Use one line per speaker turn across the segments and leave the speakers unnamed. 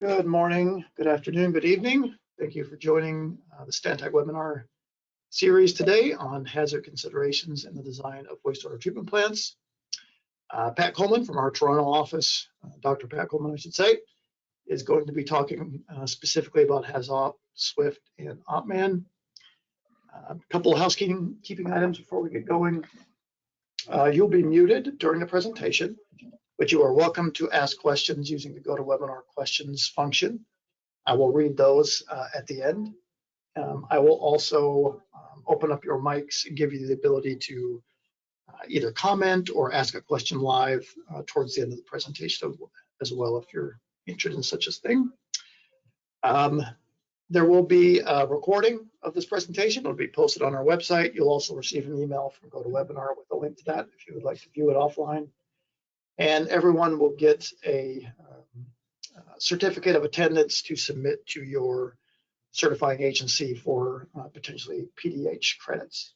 Good morning, good afternoon, good evening. Thank you for joining the Stantec webinar series today on hazard considerations in the design of wastewater treatment plants. Pat Coleman from our Toronto office, Dr. Pat Coleman, I should say, is going to be talking specifically about Hazop, Swift, and OPMAN. A couple of housekeeping items before we get going. You'll be muted during the presentation, but you are welcome to ask questions using the GoToWebinar questions function. I will read those at the end. I will also open up your mics and give you the ability to either comment or ask a question live towards the end of the presentation as well, if you're interested in such a thing. There will be a recording of this presentation. It'll be posted on our website. You'll also receive an email from GoToWebinar with a link to that if you would like to view it offline. And everyone will get a certificate of attendance to submit to your certifying agency for potentially PDH credits.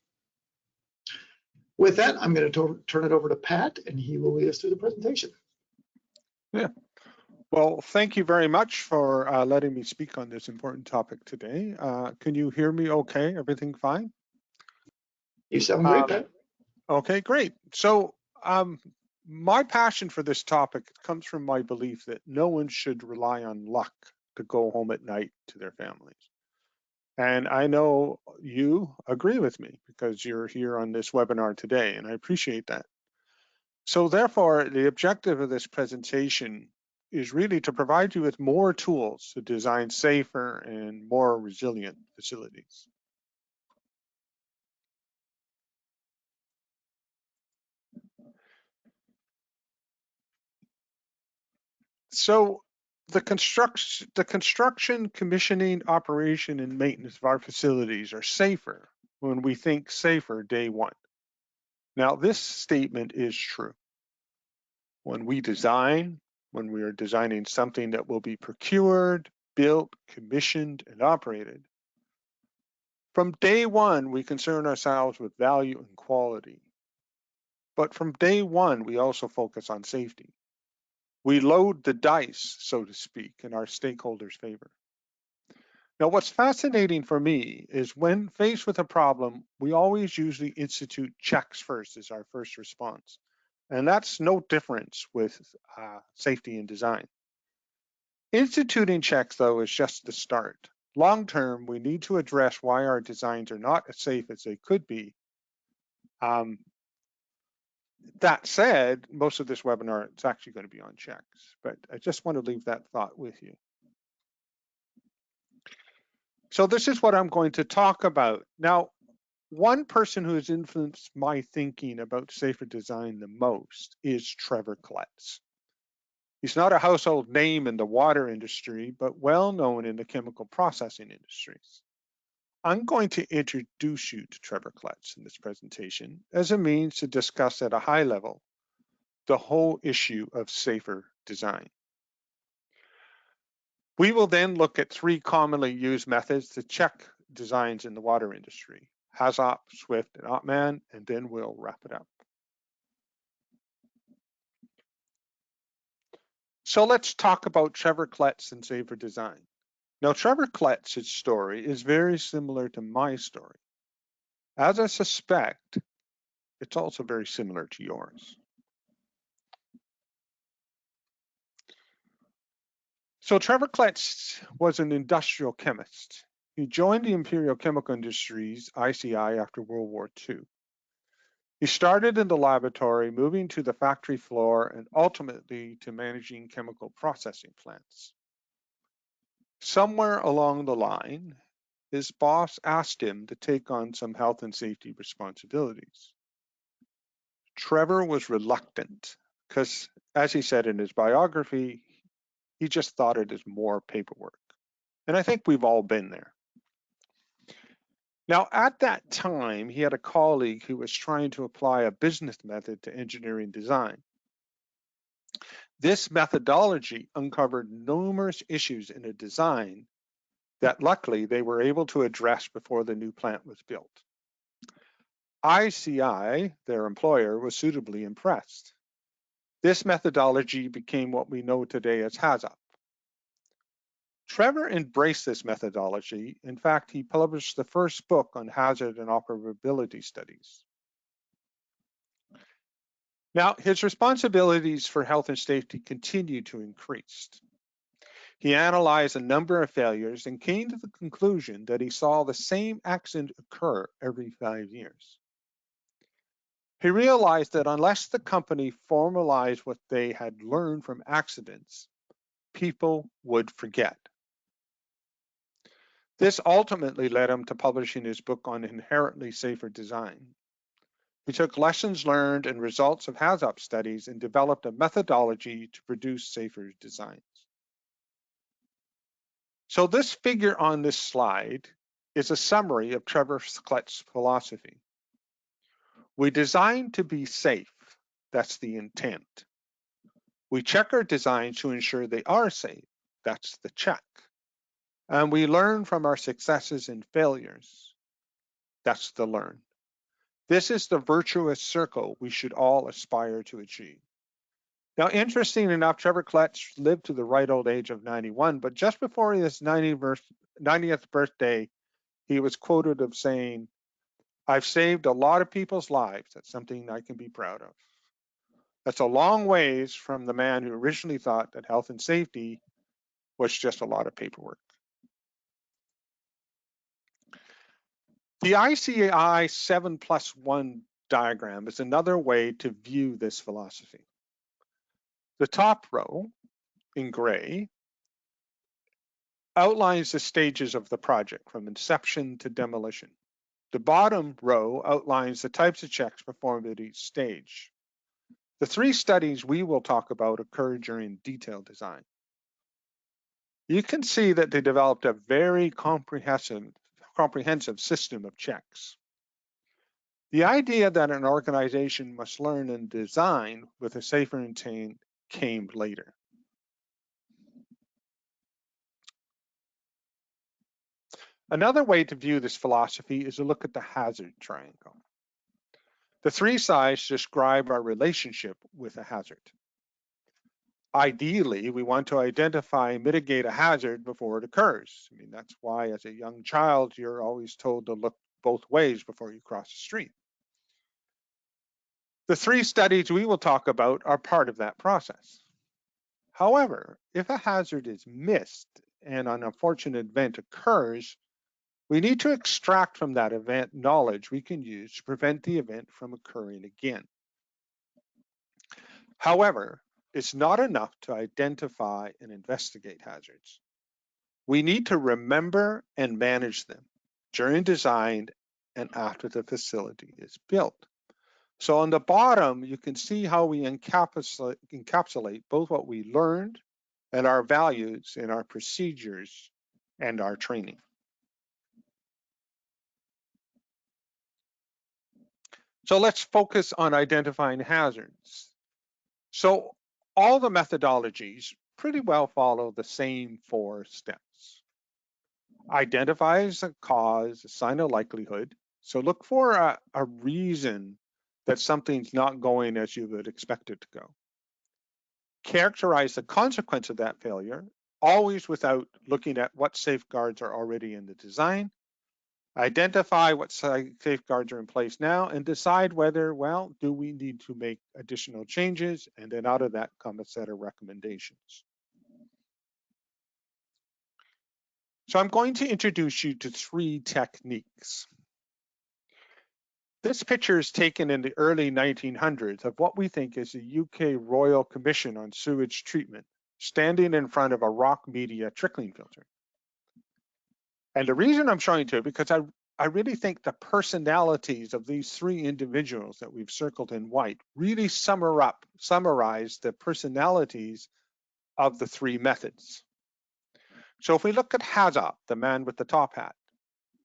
With that, I'm going to turn it over to Pat, and he will lead us through the presentation.
Yeah. Well, thank you very much for letting me speak on this important topic today. Can you hear me okay? Everything fine?
You sound great, Pat.
Okay, great. So my passion for this topic comes from my belief that no one should rely on luck to go home at night to their families. And I know you agree with me because you're here on this webinar today, and I appreciate that. So therefore, the objective of this presentation is really to provide you with more tools to design safer and more resilient facilities. So the construction, commissioning, operation, and maintenance of our facilities are safer when we think safer day one. Now, this statement is true. When we are designing something that will be procured, built, commissioned, and operated, from day one, we concern ourselves with value and quality. But from day one, we also focus on safety. We load the dice, so to speak, in our stakeholders' favor. Now, what's fascinating for me is when faced with a problem, we always usually institute checks first as our first response. And that's no difference with safety and design. Instituting checks, though, is just the start. Long term, we need to address why our designs are not as safe as they could be. That said, most of this webinar is actually going to be on checks, but I just want to leave that thought with you. So this is what I'm going to talk about. Now, one person who has influenced my thinking about safer design the most is Trevor Klecht. He's not a household name in the water industry, but well known in the chemical processing industries. I'm going to introduce you to Trevor Klecht in this presentation as a means to discuss at a high level the whole issue of safer design. We will then look at three commonly used methods to check designs in the water industry: Hazop, Swift, and OPMAN, and then we'll wrap it up. So let's talk about Trevor Klecht and safer design. Now, Trevor Klecht's story is very similar to my story. As I suspect, it's also very similar to yours. So Trevor Klecht was an industrial chemist. He joined the Imperial Chemical Industries, ICI, after World War II. He started in the laboratory, moving to the factory floor, and ultimately to managing chemical processing plants. Somewhere along the line, his boss asked him to take on some health and safety responsibilities. Trevor was reluctant because, as he said in his biography, he just thought it as more paperwork. And I think we've all been there. Now, at that time, he had a colleague who was trying to apply a business method to engineering design. This methodology uncovered numerous issues in a design that luckily they were able to address before the new plant was built. ICI, their employer, was suitably impressed. This methodology became what we know today as Hazop. Trevor embraced this methodology. In fact, he published the first book on hazard and operability studies. Now, his responsibilities for health and safety continued to increase. He analyzed a number of failures and came to the conclusion that he saw the same accident occur every 5 years. He realized that unless the company formalized what they had learned from accidents, people would forget. This ultimately led him to publishing his book on inherently safer design. He took lessons learned and results of Hazop studies and developed a methodology to produce safer designs. So this figure on this slide is a summary of Trevor Klecht's philosophy. We design to be safe. That's the intent. We check our designs to ensure they are safe. That's the check. And we learn from our successes and failures. That's the learn. This is the virtuous circle we should all aspire to achieve. Now, interesting enough, Trevor Klecht lived to the ripe old age of 91, but just before his 90th birthday, he was quoted of saying, "I've saved a lot of people's lives. That's something I can be proud of." That's a long ways from the man who originally thought that health and safety was just a lot of paperwork. The ICI 7+1 diagram is another way to view this philosophy. The top row in gray outlines the stages of the project from inception to demolition. The bottom row outlines the types of checks performed at each stage. The 3 studies we will talk about occurred during detailed design. You can see that they developed a very comprehensive system of checks. The idea that an organization must learn and design with a safer intent came later. Another way to view this philosophy is to look at the hazard triangle. The 3 sides describe our relationship with a hazard. Ideally, we want to identify and mitigate a hazard before it occurs. I mean, that's why as a young child, you're always told to look both ways before you cross the street. The 3 studies we will talk about are part of that process. However, if a hazard is missed and an unfortunate event occurs, we need to extract from that event knowledge we can use to prevent the event from occurring again. However, it's not enough to identify and investigate hazards. We need to remember and manage them during design and after the facility is built. So on the bottom, you can see how we encapsulate both what we learned and our values in our procedures and our training. So let's focus on identifying hazards. So all the methodologies pretty well follow the same 4 steps. Identifies a cause, assign a likelihood. So look for a reason that something's not going as you would expect it to go. Characterize the consequence of that failure, always without looking at what safeguards are already in the design. Identify what safeguards are in place now and decide whether, well, do we need to make additional changes? And then out of that come a set of recommendations. So I'm going to introduce you to 3 techniques. This picture is taken in the early 1900s of what we think is the UK Royal Commission on Sewage Treatment, standing in front of a rock media trickling filter. And the reason I'm showing to it because I really think the personalities of these 3 individuals that we've circled in white really summarize the personalities of the 3 methods. So if we look at Hazop, the man with the top hat,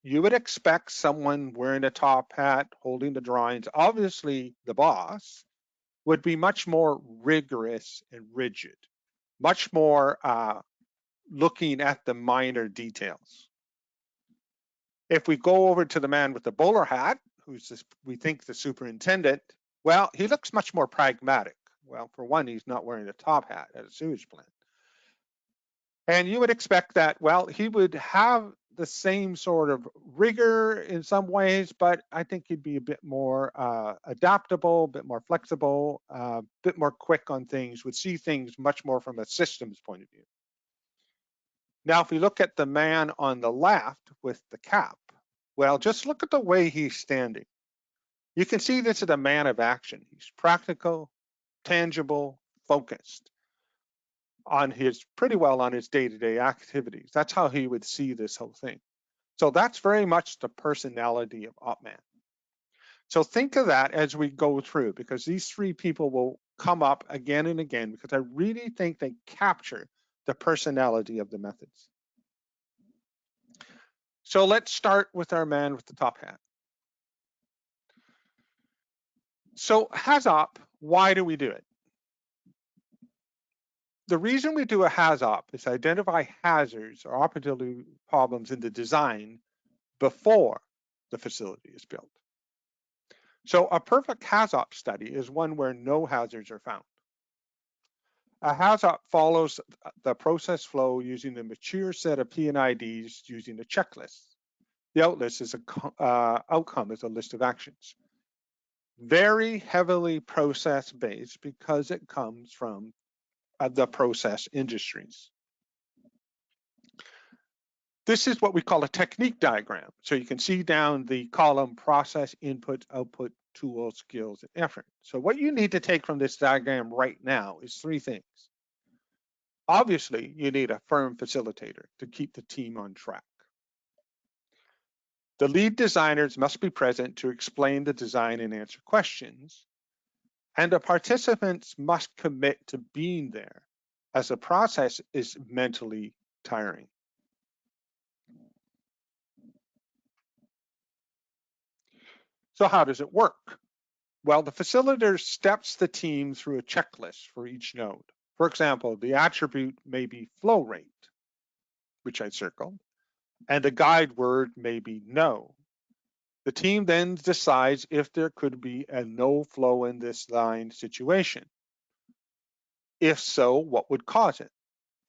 you would expect someone wearing a top hat, holding the drawings, obviously the boss, would be much more rigorous and rigid, much more looking at the minor details. If we go over to the man with the bowler hat, who's we think the superintendent, well, he looks much more pragmatic. Well, for one, he's not wearing a top hat at a sewage plant. And you would expect that, well, he would have the same sort of rigor in some ways, but I think he'd be a bit more adaptable, a bit more flexible, a bit more quick on things, would see things much more from a systems point of view. Now, if we look at the man on the left with the cap, well, just look at the way he's standing. You can see this is a man of action. He's practical, tangible, focused on his pretty well on his day-to-day activities. That's how he would see this whole thing. So that's very much the personality of OPMAN. So think of that as we go through, because these three people will come up again and again, because I really think they capture the personality of the methods. So let's start with our man with the top hat. So Hazop, why do we do it? The reason we do a Hazop is to identify hazards or opportunity problems in the design before the facility is built. So a perfect Hazop study is one where no hazards are found. A Hazop follows the process flow using the mature set of P&IDs using a checklist. The outcome is a list of actions. Very heavily process-based because it comes from the process industries. This is what we call a technique diagram. So you can see down the column process, input, output, tools, skills, and effort. So what you need to take from this diagram right now is three things. Obviously, you need a firm facilitator to keep the team on track. The lead designers must be present to explain the design and answer questions. And the participants must commit to being there, as the process is mentally tiring. So how does it work? Well, the facilitator steps the team through a checklist for each node. For example, the attribute may be flow rate, which I circled, and the guide word may be no. The team then decides if there could be a no flow in this line situation. If so, what would cause it?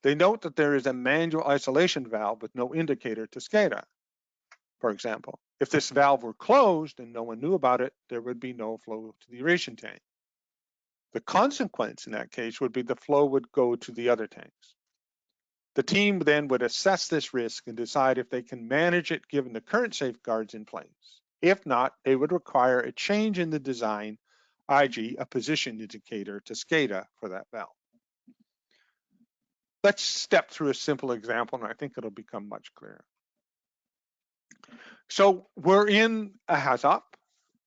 They note that there is a manual isolation valve with no indicator to SCADA. For example, if this valve were closed and no one knew about it, there would be no flow to the aeration tank. The consequence in that case would be the flow would go to the other tanks. The team then would assess this risk and decide if they can manage it given the current safeguards in place. If not, they would require a change in the design, e.g. a position indicator to SCADA for that valve. Let's step through a simple example, and I think it'll become much clearer. So we're in a Hazop.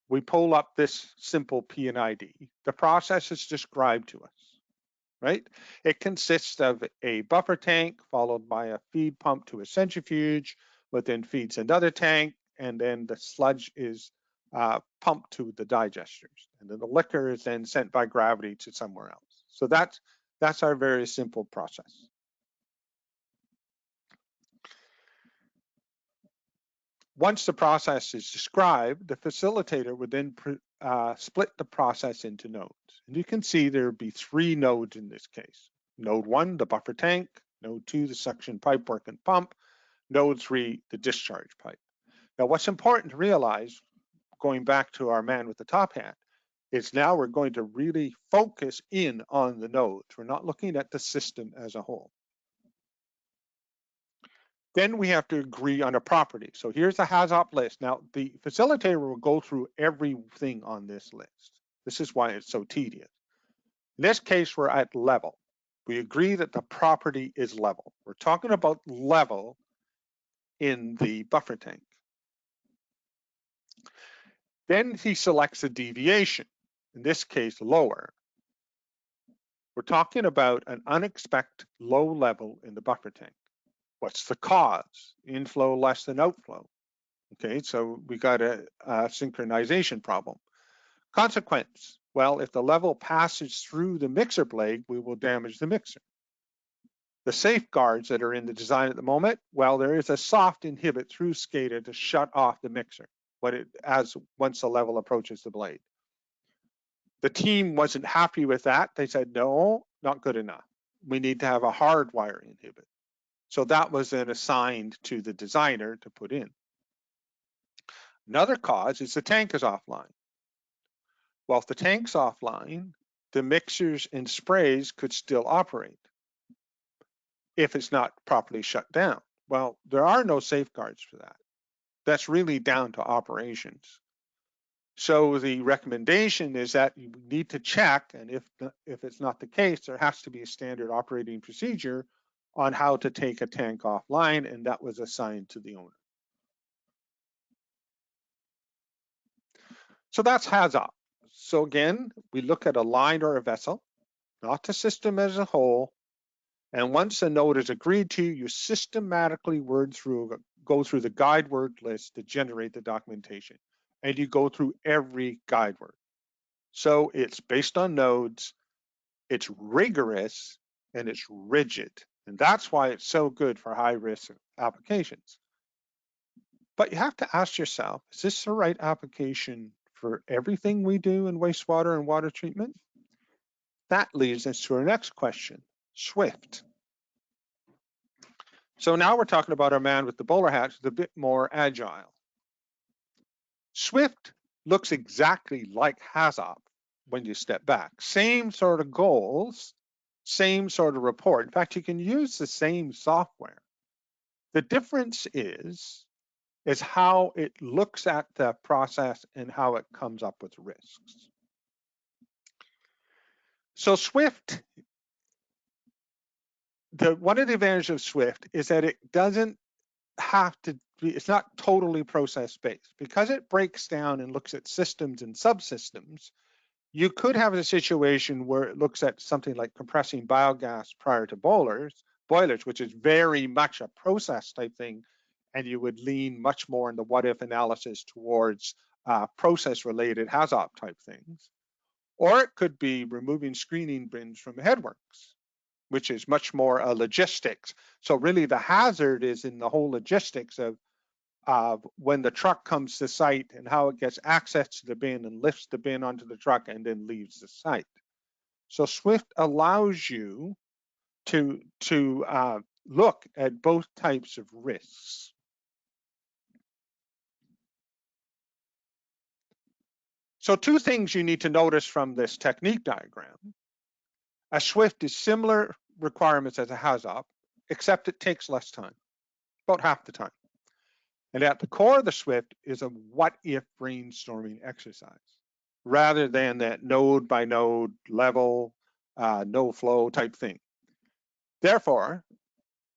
We pull up this simple P&ID. The process is described to us, right? It consists of a buffer tank followed by a feed pump to a centrifuge, which then feeds another tank, and then the sludge is pumped to the digesters. And then the liquor is then sent by gravity to somewhere else. So that's our very simple process. Once the process is described, the facilitator would then split the process into nodes. And you can see there would be three nodes in this case. Node 1, the buffer tank. Node 2, the suction pipe work and pump. Node 3, the discharge pipe. Now, what's important to realize, going back to our man with the top hat, is now we're going to really focus in on the nodes. We're not looking at the system as a whole. Then we have to agree on a property. So here's the Hazop list. Now, the facilitator will go through everything on this list. This is why it's so tedious. In this case, we're at level. We agree that the property is level. We're talking about level in the buffer tank. Then he selects a deviation, in this case, lower. We're talking about an unexpected low level in the buffer tank. What's the cause? Inflow less than outflow. Okay, so we got a synchronization problem. Consequence, well, if the level passes through the mixer blade, we will damage the mixer. The safeguards that are in the design at the moment, well, there is a soft inhibit through SCADA to shut off the mixer once the level approaches the blade. The team wasn't happy with that. They said, no, not good enough. We need to have a hardwire inhibit. So that was then assigned to the designer to put in. Another cause is the tank is offline. Well, if the tank's offline, the mixers and sprays could still operate if it's not properly shut down. Well, there are no safeguards for that. That's really down to operations. So the recommendation is that you need to check, and if it's not the case, there has to be a standard operating procedure on how to take a tank offline, and that was assigned to the owner. So that's Hazop. So again, we look at a line or a vessel, not the system as a whole, and once a node is agreed to, you systematically go through the guide word list to generate the documentation, and you go through every guide word. So it's based on nodes, it's rigorous, and it's rigid. And that's why it's so good for high-risk applications. But you have to ask yourself, is this the right application for everything we do in wastewater and water treatment? That leads us to our next question, Swift. So now we're talking about our man with the bowler hat who's a bit more agile. Swift looks exactly like Hazop when you step back. Same sort of goals, same sort of report. In fact, you can use the same software. The difference is how it looks at the process and how it comes up with risks. So Swift, one of the advantages of Swift is that it doesn't have to be, it's not totally process-based. Because it breaks down and looks at systems and subsystems, you could have a situation where it looks at something like compressing biogas prior to boilers, which is very much a process type thing, and you would lean much more in the what-if analysis towards process-related Hazop type things. Or it could be removing screening bins from headworks, which is much more logistics. So really the hazard is in the whole logistics of when the truck comes to site and how it gets access to the bin and lifts the bin onto the truck and then leaves the site. So Swift allows you to look at both types of risks. So two things you need to notice from this technique diagram. A Swift is similar requirements as a Hazop, except it takes less time, about half the time. And at the core of the Swift is a what-if brainstorming exercise, rather than that node by node level, no flow type thing. Therefore,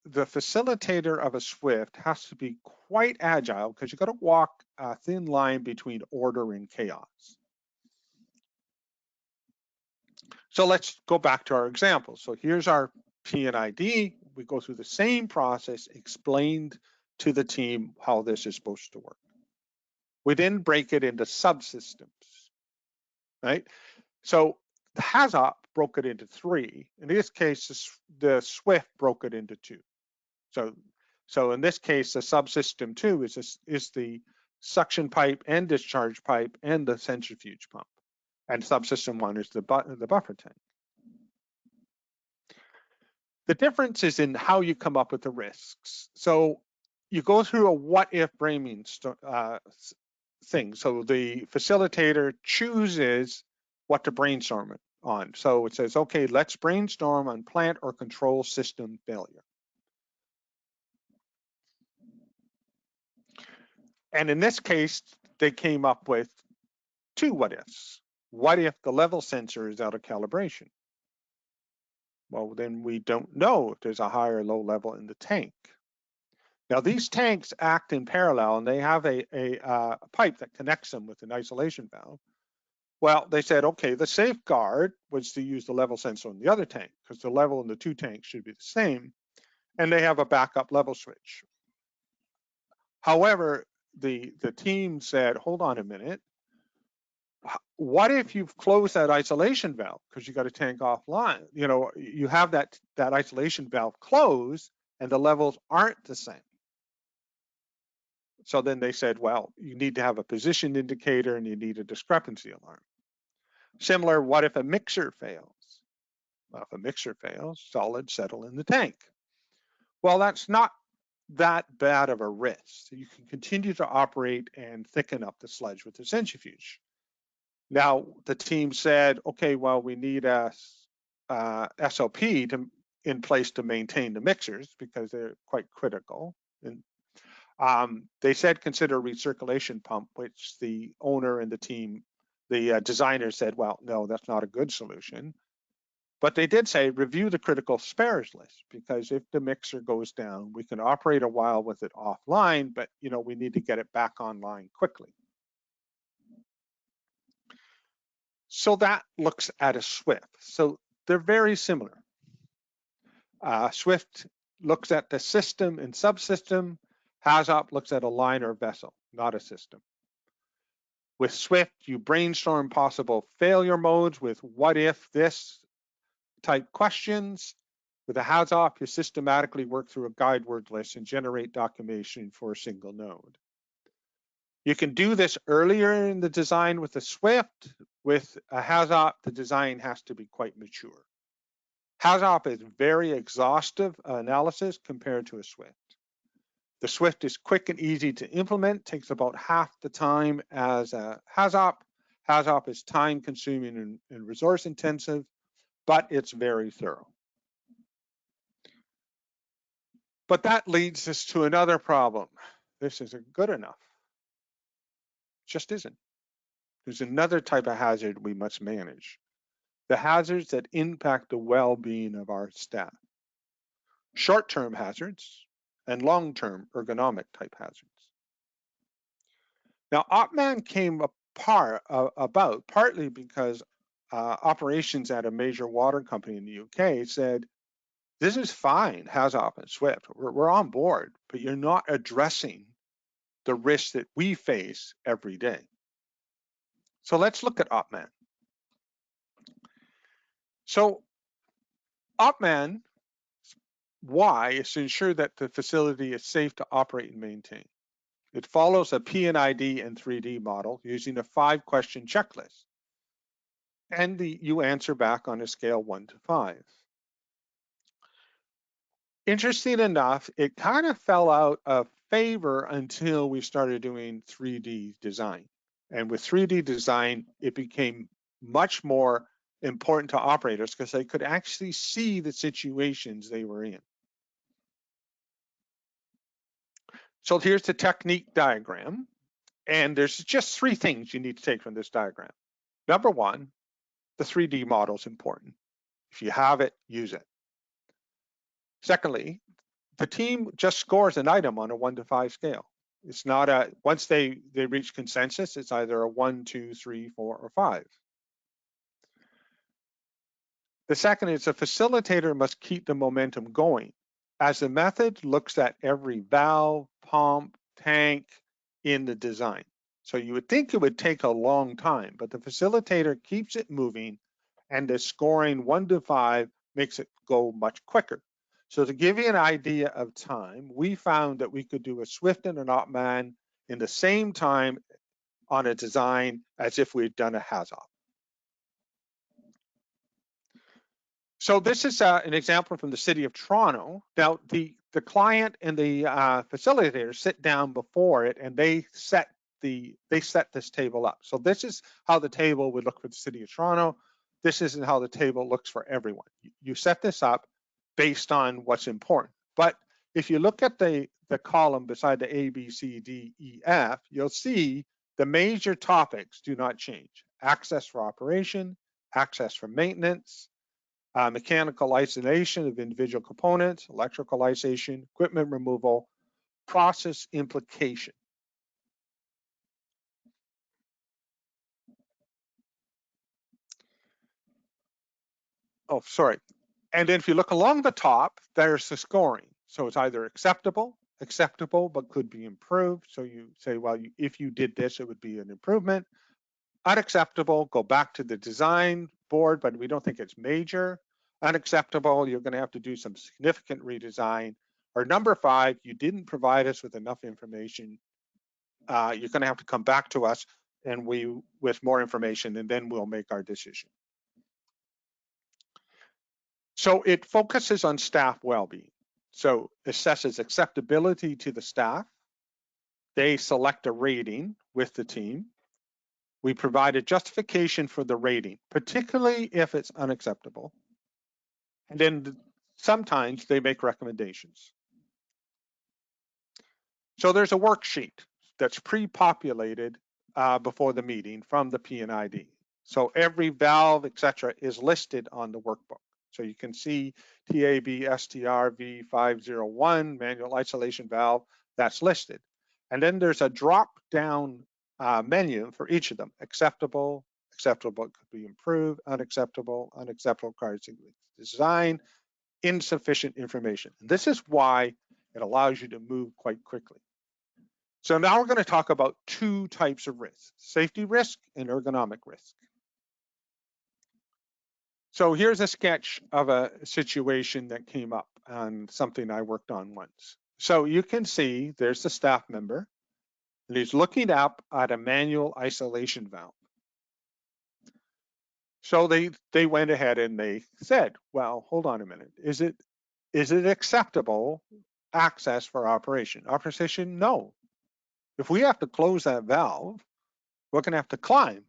the facilitator of a Swift has to be quite agile because you've got to walk a thin line between order and chaos. So let's go back to our example. So here's our P&ID. We go through the same process, explained to the team how this is supposed to work. We then break it into subsystems, right? So the Hazop broke it into 3. In this case, the Swift broke it into 2. So in this case, the subsystem 2 is the suction pipe and discharge pipe and the centrifuge pump. And subsystem 1 is the buffer tank. The difference is in how you come up with the risks. So you go through a what-if framing thing. So the facilitator chooses what to brainstorm on. So it says, okay, let's brainstorm on plant or control system failure. And in this case, they came up with 2 what-ifs. What if the level sensor is out of calibration? Well, then we don't know if there's a high or low level in the tank. Now, these tanks act in parallel, and they have a pipe that connects them with an isolation valve. Well, they said, okay, the safeguard was to use the level sensor in the other tank because the level in the 2 tanks should be the same, and they have a backup level switch. However, the team said, hold on a minute. What if you've closed that isolation valve because you got a tank offline? You know, you have that isolation valve closed and the levels aren't the same. So then they said, well, you need to have a position indicator and you need a discrepancy alarm. Similar, what if a mixer fails? Well, if a mixer fails, solids settle in the tank. Well, that's not that bad of a risk. You can continue to operate and thicken up the sludge with the centrifuge. Now, the team said, okay, well, we need a SOP in place to maintain the mixers because they're quite critical. And they said consider a recirculation pump, which the owner and the team, the designer said, well, no, that's not a good solution. But they did say review the critical spares list, because if the mixer goes down, we can operate a while with it offline, but we need to get it back online quickly. So that looks at a Swift. So they're very similar. Swift looks at the system and subsystem. Hazop looks at a line or vessel, not a system. With Swift, you brainstorm possible failure modes with what if this type questions. With a Hazop, you systematically work through a guide word list and generate documentation for a single node. You can do this earlier in the design with a Swift. With a Hazop, the design has to be quite mature. Hazop is very exhaustive analysis compared to a Swift. The Swift is quick and easy to implement, takes about half the time as a Hazop. Hazop is time consuming and resource intensive, but it's very thorough. But that leads us to another problem. This isn't good enough. It just isn't. There's another type of hazard we must manage. The hazards that impact the well-being of our staff. Short-term hazards and long-term ergonomic type hazards. Now, OPMAN came about partly because operations at a major water company in the UK said, this is fine, Hazop and Swift, we're on board, but you're not addressing the risks that we face every day. So let's look at OPMAN. So OPMAN, why is to ensure that the facility is safe to operate and maintain. It follows a P&ID and 3D model using a 5-question checklist. And you answer back on a scale 1 to 5. Interesting enough, it kind of fell out of favor until we started doing 3D design. And with 3D design, it became much more important to operators because they could actually see the situations they were in. So here's the technique diagram. And there's just 3 things you need to take from this diagram. Number 1, the 3D model is important. If you have it, use it. Secondly, the team just scores an item on a 1 to 5 scale. It's not a, once they reach consensus, it's either a 1, 2, 3, 4, or 5. The second is a facilitator must keep the momentum going, as the method looks at every valve, pump, tank in the design. So you would think it would take a long time, but the facilitator keeps it moving, and the scoring 1 to 5 makes it go much quicker. So to give you an idea of time, we found that we could do a Swift and an OPMAN in the same time on a design as if we'd done a Hazop. So this is an example from the city of Toronto. Now the client and the facilitator sit down before it, and they set this table up. So this is how the table would look for the city of Toronto. This isn't how the table looks for everyone. You set this up based on what's important. But if you look at the column beside the A, B, C, D, E, F, you'll see the major topics do not change. Access for operation, access for maintenance, mechanical isolation of individual components, electrical isolation, equipment removal, process implication. Oh, sorry. And then if you look along the top, there's the scoring. So it's either acceptable but could be improved. So you say, well, if you did this, it would be an improvement. Unacceptable, go back to the design board, but we don't think it's major. Unacceptable, you're going to have to do some significant redesign. Or number 5, you didn't provide us with enough information. You're going to have to come back to us and with more information, and then we'll make our decision. So it focuses on staff well-being. So assesses acceptability to the staff. They select a rating with the team. We provide a justification for the rating, particularly if it's unacceptable. And then sometimes they make recommendations. So there's a worksheet that's pre-populated before the meeting from the P&ID. So every valve, et cetera, is listed on the workbook. So you can see TAB STR V501 manual isolation valve, that's listed. And then there's a drop down menu for each of them. Acceptable, acceptable could be improved, unacceptable, unacceptable requires design, insufficient information. And this is why it allows you to move quite quickly. So now we're going to talk about two types of risk, safety risk and ergonomic risk. So here's a sketch of a situation that came up on something I worked on once. So you can see there's the staff member, and he's looking up at a manual isolation valve. So they went ahead and they said, well, hold on a minute. Is it acceptable access for operation? Operation, no. If we have to close that valve, we're going to have to climb,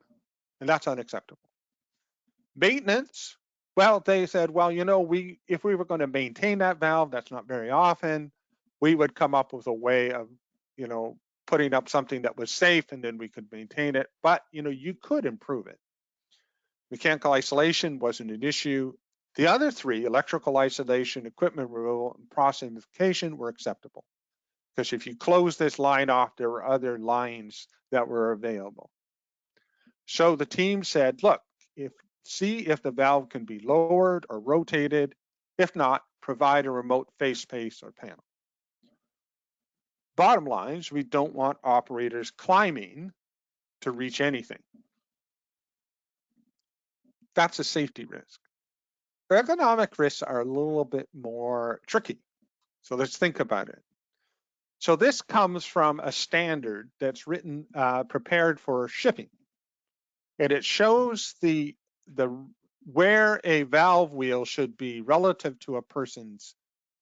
and that's unacceptable. Maintenance, well, they said, well, you know, if we were going to maintain that valve, that's not very often, we would come up with a way of, you know, putting up something that was safe and then we could maintain it. But, you know, you could improve it. Mechanical isolation wasn't an issue. The other three, electrical isolation, equipment removal, and process identification, were acceptable. Because if you close this line off, there were other lines that were available. So the team said, look, see if the valve can be lowered or rotated. If not, provide a remote faceplate or panel. Bottom line is we don't want operators climbing to reach anything. That's a safety risk. Ergonomic risks are a little bit more tricky. So let's think about it. So this comes from a standard that's written, prepared for shipping. And it shows where a valve wheel should be relative to a person's,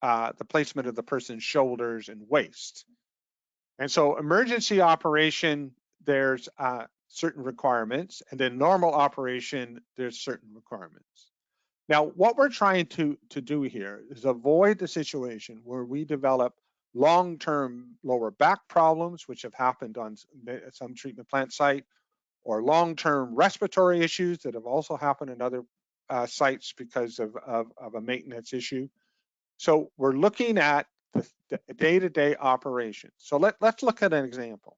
the placement of the person's shoulders and waist. And so emergency operation, there's certain requirements, and then normal operation, there's certain requirements. Now, what we're trying to do here is avoid the situation where we develop long-term lower back problems, which have happened on some treatment plant site, or long-term respiratory issues that have also happened in other sites because of a maintenance issue. So we're looking at the day-to-day operation. So let's look at an example.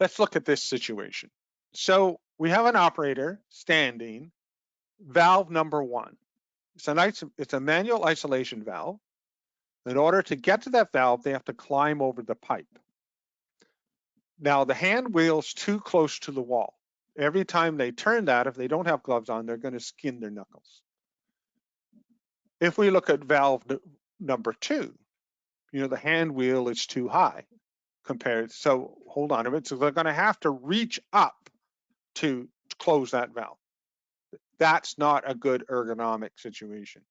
Let's look at this situation. So we have an operator standing, valve number 1. It's a manual isolation valve. In order to get to that valve, they have to climb over the pipe. Now the hand wheel's too close to the wall. Every time they turn that, if they don't have gloves on, they're going to skin their knuckles. If we look at valve number 2, you know, the hand wheel is too high compared. So hold on a minute. So they're going to have to reach up to close that valve. That's not a good ergonomic situation.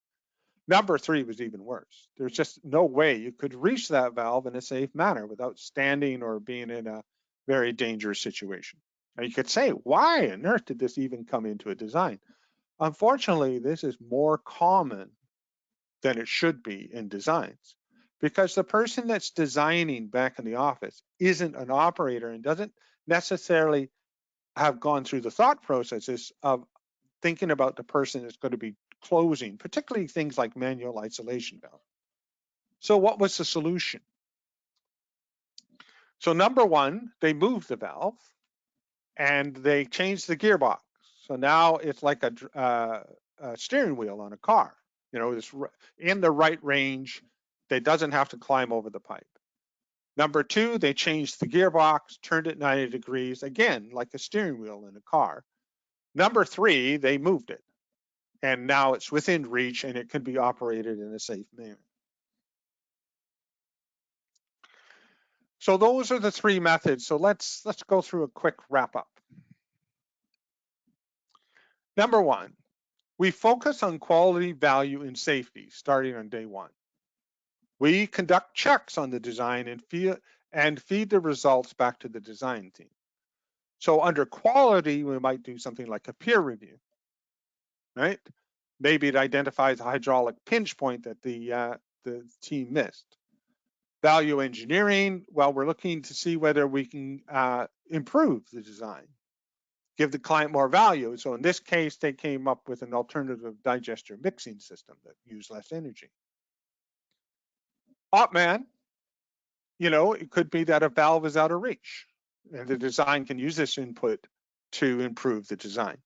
Number 3 was even worse. There's just no way you could reach that valve in a safe manner without standing or being in a very dangerous situation. Now you could say, why on earth did this even come into a design? Unfortunately, this is more common than it should be in designs, because the person that's designing back in the office isn't an operator and doesn't necessarily have gone through the thought processes of thinking about the person that's going to be closing, particularly things like manual isolation valve. So what was the solution? So number 1, they moved the valve and they changed the gearbox. So now it's like a steering wheel on a car. You know, it's in the right range. They doesn't have to climb over the pipe. Number 2, they changed the gearbox, turned it 90 degrees, again, like a steering wheel in a car. Number 3, they moved it. And now it's within reach and it can be operated in a safe manner. So those are the 3 methods. So let's go through a quick wrap up. Number 1, We focus on quality, value, and safety starting on day one. We conduct checks on the design and feed the results back to the design team. So under quality, we might do something like a peer review, right? Maybe it identifies a hydraulic pinch point that the team missed. Value engineering, well, we're looking to see whether we can improve the design, give the client more value. So in this case, they came up with an alternative digester mixing system that used less energy. OPMAN, it could be that a valve is out of reach, and the design can use this input to improve the design.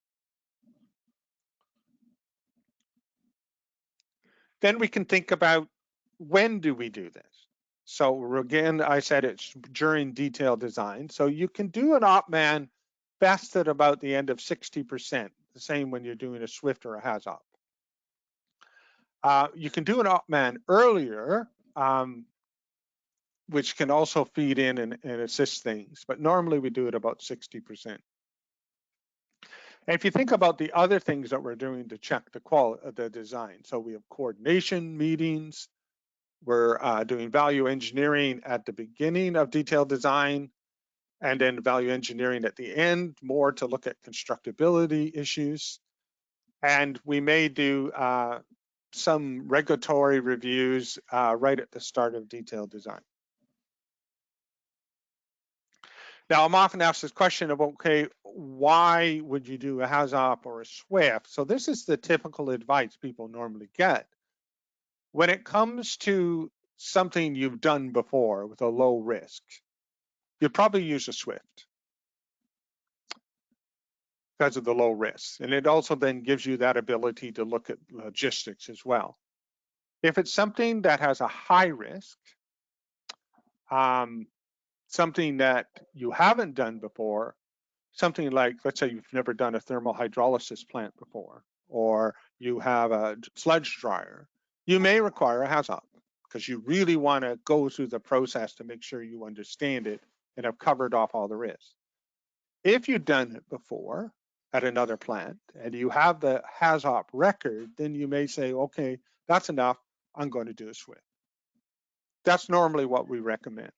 Then we can think about, when do we do this? So again, I said it's during detailed design. So you can do an OPMAN best at about the end of 60%, the same when you're doing a SWIFT or a Hazop. You can do an OPMAN earlier, which can also feed in and assist things, but normally we do it about 60%. And if you think about the other things that we're doing to check the quality of the design, so we have coordination meetings, we're doing value engineering at the beginning of detailed design, and then value engineering at the end, more to look at constructability issues. And we may do some regulatory reviews right at the start of detailed design. Now, I'm often asked this question of, okay, why would you do a Hazop or a SWIFT? So this is the typical advice people normally get. When it comes to something you've done before with a low risk, you'd probably use a SWIFT because of the low risk. And it also then gives you that ability to look at logistics as well. If it's something that has a high risk, something that you haven't done before, something like, let's say you've never done a thermal hydrolysis plant before, or you have a sludge dryer, you may require a Hazop because you really want to go through the process to make sure you understand it and have covered off all the risks. If you've done it before at another plant and you have the Hazop record, then you may say, okay, that's enough, I'm going to do a SWIFT. That's normally what we recommend.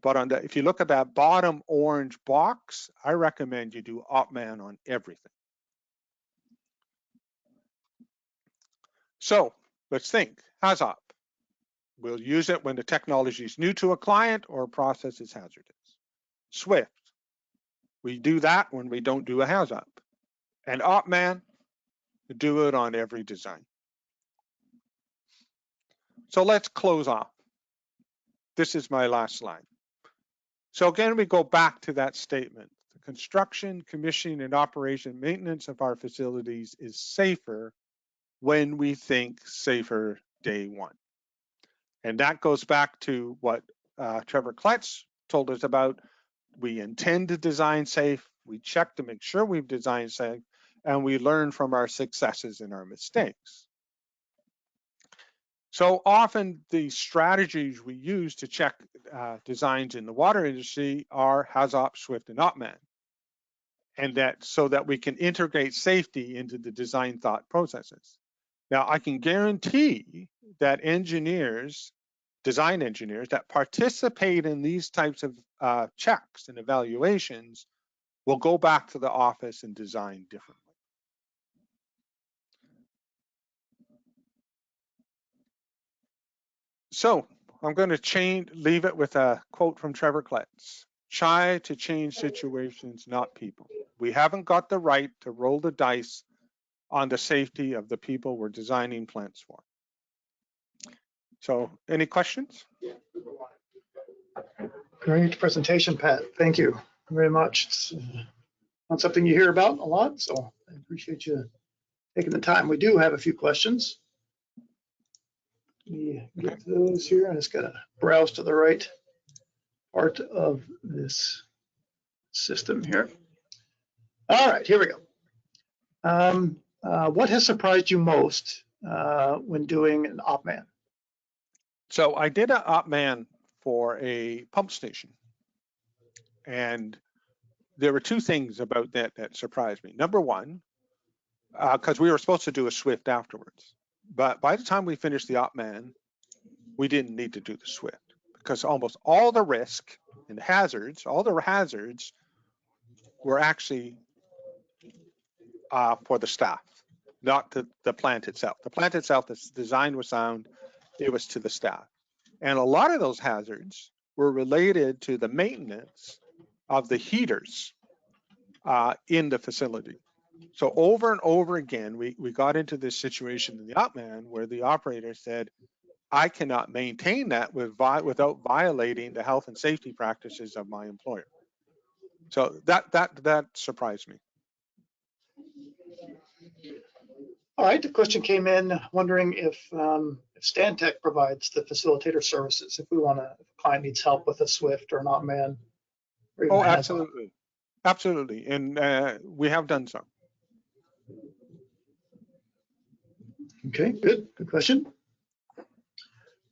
But if you look at that bottom orange box, I recommend you do OPMAN on everything. So let's think, Hazop. We'll use it when the technology is new to a client or a process is hazardous. SWIFT. We do that when we don't do a Hazop. And OPMAN, we do it on every design. So let's close off. This is my last slide. So again, we go back to that statement. The construction, commissioning, and operation maintenance of our facilities is safer when we think safer day one. And that goes back to what Trevor Klecht told us about. We intend to design safe, we check to make sure we've designed safe, and we learn from our successes and our mistakes. So often the strategies we use to check designs in the water industry are Hazop, SWIFT, and OPMAN. And so that we can integrate safety into the design thought processes. Now, I can guarantee that design engineers that participate in these types of checks and evaluations will go back to the office and design differently. So I'm going to leave it with a quote from Trevor Klecht. Try to change situations, not people. We haven't got the right to roll the dice on the safety of the people we're designing plants for. So any questions?
Great presentation, Pat. Thank you very much. It's not something you hear about a lot, so I appreciate you taking the time. We do have a few questions. Let me get those here. I just got to browse to the right part of this system here. All right, here we go. What has surprised you most when doing an OPMAN?
So I did an OPMAN for a pump station. And there were two things about that surprised me. Number one, because we were supposed to do a SWIFT afterwards. But by the time we finished the OPMAN, we didn't need to do the SWIFT because almost all the risk and hazards, all the hazards were actually for the staff, not the plant itself. The plant itself, the design was sound, it was to the staff. And a lot of those hazards were related to the maintenance of the heaters in the facility. So over and over again, we got into this situation in the OPMAN where the operator said, I cannot maintain that without violating the health and safety practices of my employer. So that surprised me.
All right, the question came in wondering if Stantec provides the facilitator services, if a client needs help with a SWIFT or an OPMAN. Or even
Oh,
a Hazop.
absolutely. Absolutely. And we have done so.
Okay, good question.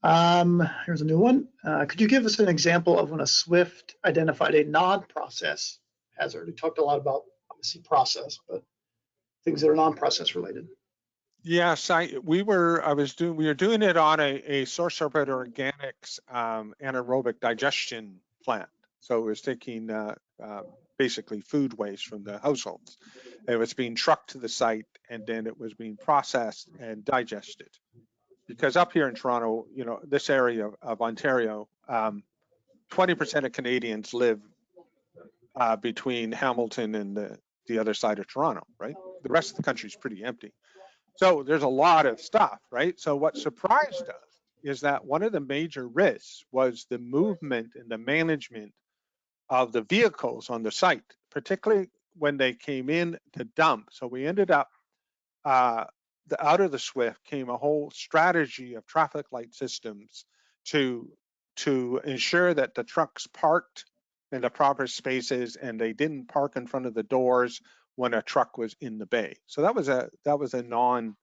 Here's a new one. Could you give us an example of when a SWIFT identified a non-process hazard? We talked a lot about, obviously, process, but things that are non-process related.
Yes, we were doing it on a source separated organics anaerobic digestion plant. So it was taking basically food waste from the households. It was being trucked to the site and then it was being processed and digested. Because up here in Toronto, you know, this area of Ontario, 20% of Canadians live between Hamilton and the other side of Toronto, right? The rest of the country is pretty empty. So there's a lot of stuff, right? So what surprised us is that one of the major risks was the movement and the management of the vehicles on the site, particularly when they came in to dump. So we ended up, out of the SWIFT came a whole strategy of traffic light systems to ensure that the trucks parked in the proper spaces and they didn't park in front of the doors when a truck was in the bay. So that was a non-process,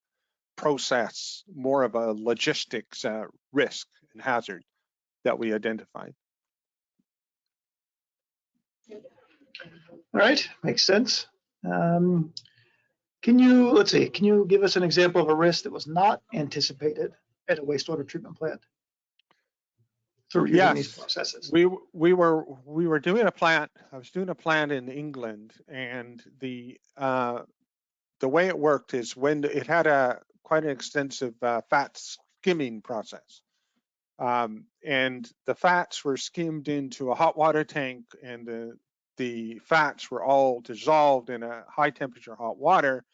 more of a logistics risk and hazard that we identified.
All right, makes sense. Can you give us an example of a risk that was not anticipated at a wastewater treatment plant through using these processes?
We were doing a plant. I was doing a plant in England, and the way it worked is when it had quite an extensive fat skimming process, and the fats were skimmed into a hot water tank, and the fats were all dissolved in a high temperature hot water,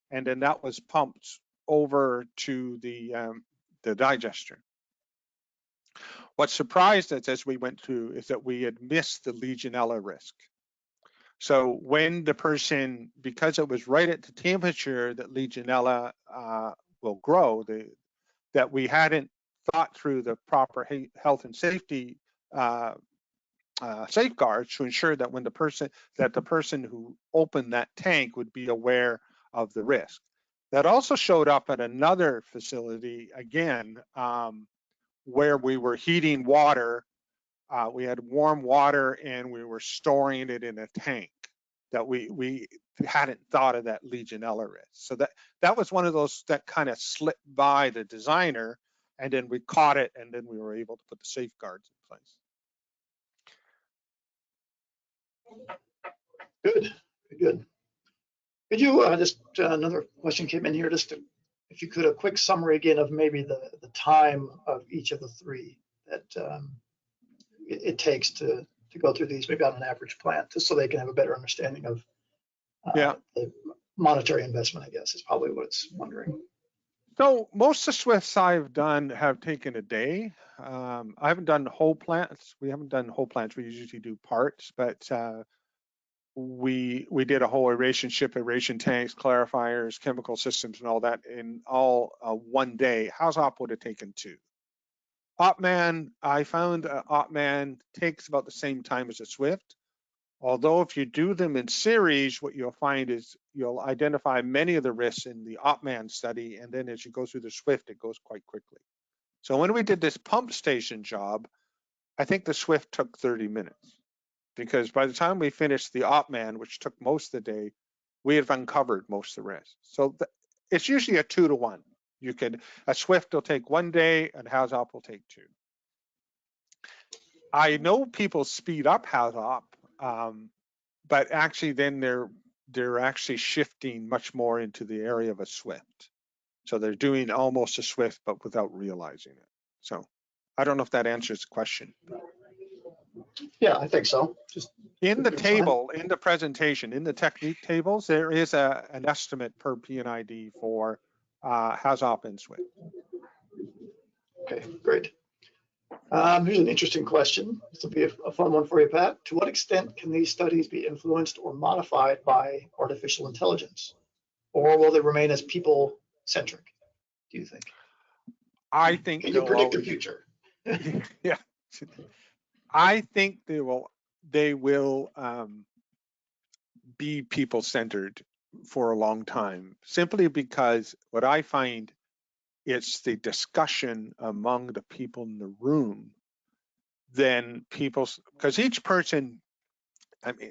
and then that was pumped over to the digester. What surprised us as we went through is that we had missed the Legionella risk. So when the person, because it was right at the temperature that Legionella will grow, that we hadn't thought through the proper health and safety safeguards to ensure that when the person who opened that tank would be aware of the risk. That also showed up at another facility again, where we were heating water. We had warm water and we were storing it in a tank that we hadn't thought of that Legionella risk. So that was one of those that kind of slipped by the designer, and then we caught it, and then we were able to put the safeguards in place.
Good. Could you just another question came in here, if you could, a quick summary again of maybe the time of each of the three that it takes to go through these, maybe on an average plant, just so they can have a better understanding of the monetary investment, I guess, is probably what it's wondering.
So most of the SWIFTs I've done have taken a day. I haven't done whole plants. We haven't done whole plants. We usually do parts, but we did a whole aeration tanks, clarifiers, chemical systems, and all that in all one day. Hazop would have taken 2. OPMAN, I found OPMAN takes about the same time as a SWIFT. Although if you do them in series, what you'll find is you'll identify many of the risks in the OPMAN study, and then as you go through the SWIFT, it goes quite quickly. So when we did this pump station job, I think the SWIFT took 30 minutes, because by the time we finished the OPMAN, which took most of the day, we have uncovered most of the risk. So it's usually a 2-to-1. A Swift will take 1 day and Hazop will take 2. I know people speed up Hazop, but actually then they're actually shifting much more into the area of a Swift. So they're doing almost a Swift, but without realizing it. So I don't know if that answers the question.
Yeah, I think so. Just
in the table, in the presentation, in the technique tables, there is an estimate per P&ID for Hazop and Swift.
Okay, great. Here's an interesting question. This will be a fun one for you, Pat. To what extent can these studies be influenced or modified by artificial intelligence? Or will they remain as people-centric, do you think?
I think
can you predict the future?
Yeah. I think they will be people-centered for a long time, simply because what I find, it's the discussion among the people in the room, then because each person,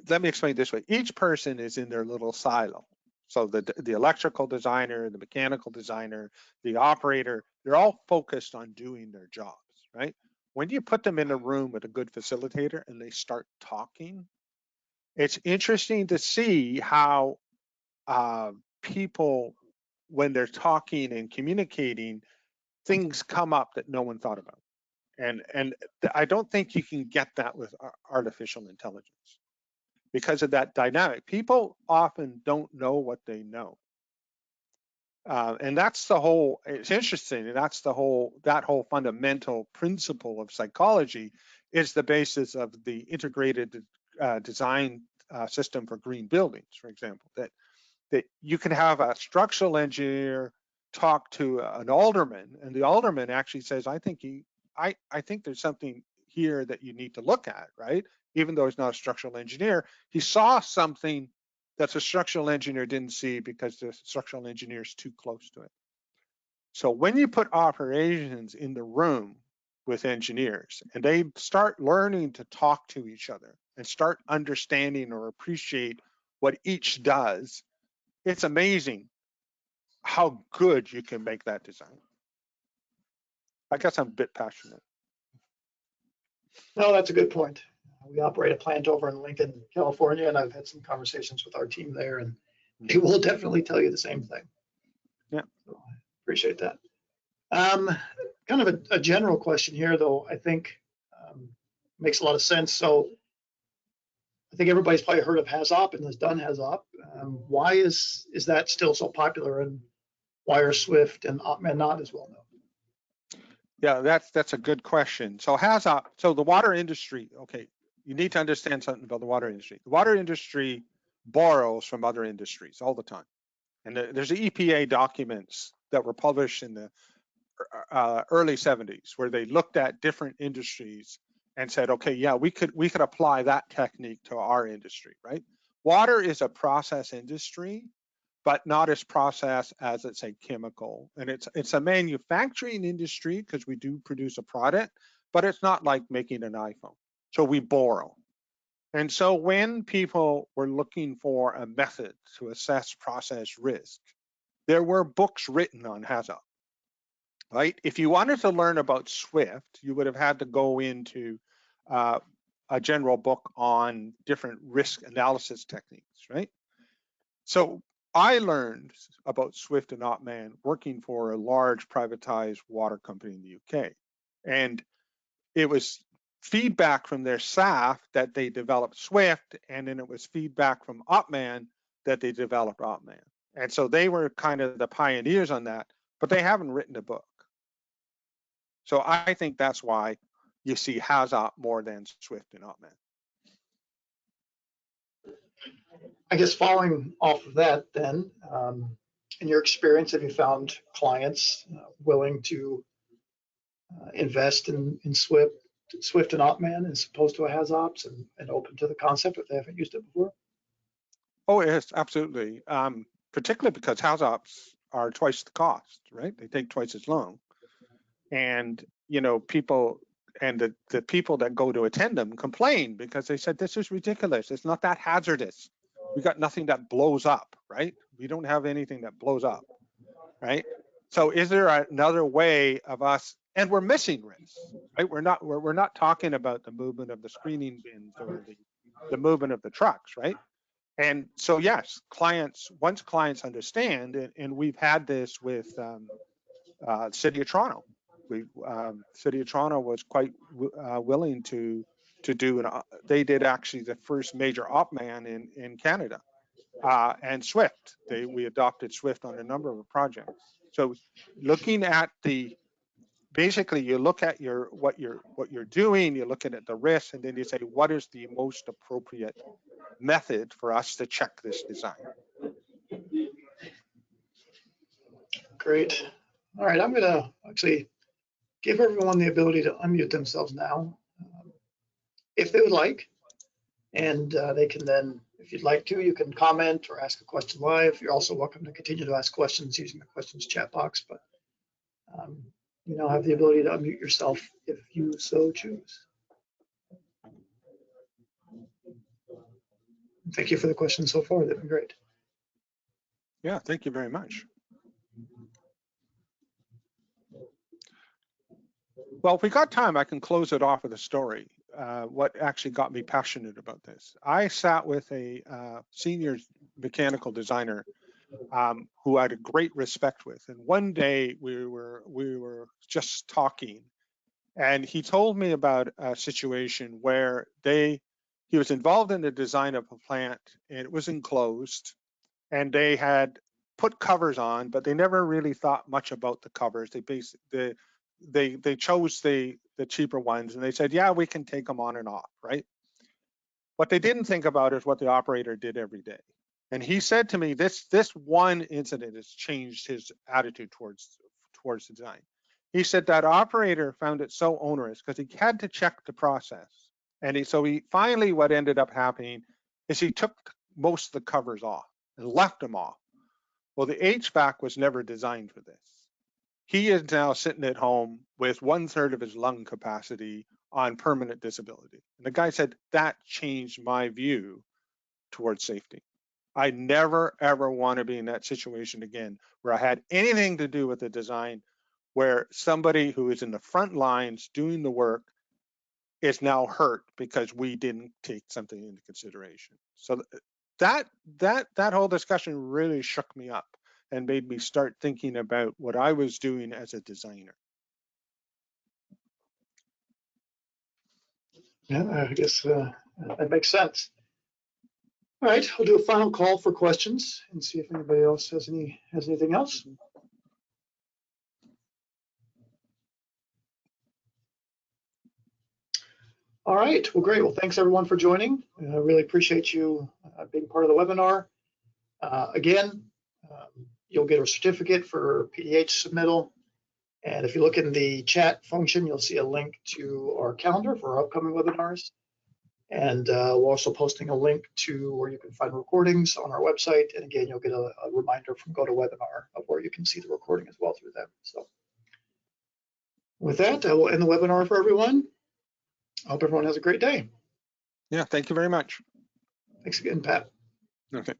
let me explain this way, each person is in their little silo. So the electrical designer, the mechanical designer, the operator, they're all focused on doing their jobs, right? When you put them in a room with a good facilitator and they start talking, it's interesting to see how people, when they're talking and communicating, things come up that no one thought about. And I don't think you can get that with artificial intelligence because of that dynamic. People often don't know what they know. And that's the whole, it's interesting, and that's that whole fundamental principle of psychology is the basis of the integrated design system for green buildings, for example, that you can have a structural engineer talk to an alderman, and the alderman actually says, I think there's something here that you need to look at, right? Even though he's not a structural engineer, he saw something that the structural engineer didn't see because the structural engineer is too close to it. So when you put operations in the room with engineers and they start learning to talk to each other and start understanding or appreciate what each does, it's amazing how good you can make that design. I guess I'm a bit passionate.
No, that's a good point. We operate a plant over in Lincoln, California, and I've had some conversations with our team there, and they will definitely tell you the same thing.
Yeah.
So I appreciate that. Kind of a general question here, though, I think makes a lot of sense. So I think everybody's probably heard of Hazop and has done Hazop. Why is that still so popular, and why are Swift and OPMAN not as well known?
Yeah, that's a good question. So Hazop, so the water industry, okay, you need to understand something about the water industry. The water industry borrows from other industries all the time. And there's the EPA documents that were published in the early 70s where they looked at different industries and said, okay, yeah, we could apply that technique to our industry, right? Water is a process industry, but not as process as, let's say, chemical. And it's a manufacturing industry because we do produce a product, but it's not like making an iPhone. So we borrow. And so when people were looking for a method to assess process risk, there were books written on Hazop, right? If you wanted to learn about Swift, you would have had to go into a general book on different risk analysis techniques, right? So I learned about Swift and OPMAN working for a large privatized water company in the UK. And it was feedback from their staff that they developed Swift, and then it was feedback from OPMAN that they developed OPMAN. And so they were kind of the pioneers on that, but they haven't written a book. So I think that's why you see Hazop more than Swift and OPMAN.
I guess following off of that, then, in your experience, have you found clients willing to invest in Swift and OPMAN as opposed to a Hazops and open to the concept if they haven't used it before?
Oh, yes, absolutely. Particularly because Hazops are twice the cost, right? They take twice as long. And, you know, people and the people that go to attend them complain because they said, this is ridiculous. It's not that hazardous. We got nothing that blows up, right? We don't have anything that blows up, right? So is there another way of us, and we're missing risks, right? We're not talking about the movement of the screening bins or the movement of the trucks, right? And so yes, once clients understand, and we've had this with City of Toronto. City of Toronto was quite willing to do they did actually the first major OPMAN in Canada, and Swift. We adopted Swift on a number of projects. So looking at basically you look at what you're doing, you look at the risks, and then you say, what is the most appropriate method for us to check this design?
Great. All right, I'm going to actually give everyone the ability to unmute themselves now, if they would like. And they can then, if you'd like to, you can comment or ask a question live. You're also welcome to continue to ask questions using the questions chat box, but you now have the ability to unmute yourself if you so choose. Thank you for the questions so far. They've been great.
Yeah, thank you very much. Well, if we got time, I can close it off with a story. What actually got me passionate about this. I sat with a senior mechanical designer who I had a great respect with. And one day we were just talking, and he told me about a situation where he was involved in the design of a plant, and it was enclosed, and they had put covers on, but they never really thought much about the covers. They chose the cheaper ones, and they said, yeah, we can take them on and off, right? What they didn't think about is what the operator did every day. And he said to me, this one incident has changed his attitude towards design. He said that operator found it so onerous because he had to check the process. And so finally, what ended up happening is he took most of the covers off and left them off. Well, the HVAC was never designed for this. He is now sitting at home with 1/3 of his lung capacity on permanent disability. And the guy said, that changed my view towards safety. I never, ever want to be in that situation again, where I had anything to do with the design, where somebody who is in the front lines doing the work is now hurt because we didn't take something into consideration. So that whole discussion really shook me up and made me start thinking about what I was doing as a designer.
Yeah, I guess that makes sense. All right, we'll do a final call for questions and see if anybody else has anything else. All right, well, great. Well, thanks everyone for joining. I really appreciate you being part of the webinar. Again, you'll get a certificate for PDH submittal. And if you look in the chat function, you'll see a link to our calendar for our upcoming webinars. And we're also posting a link to where you can find recordings on our website. And again, you'll get a reminder from GoToWebinar of where you can see the recording as well through them. So with that, I will end the webinar for everyone. I hope everyone has a great day.
Yeah, thank you very much.
Thanks again, Pat.
Okay.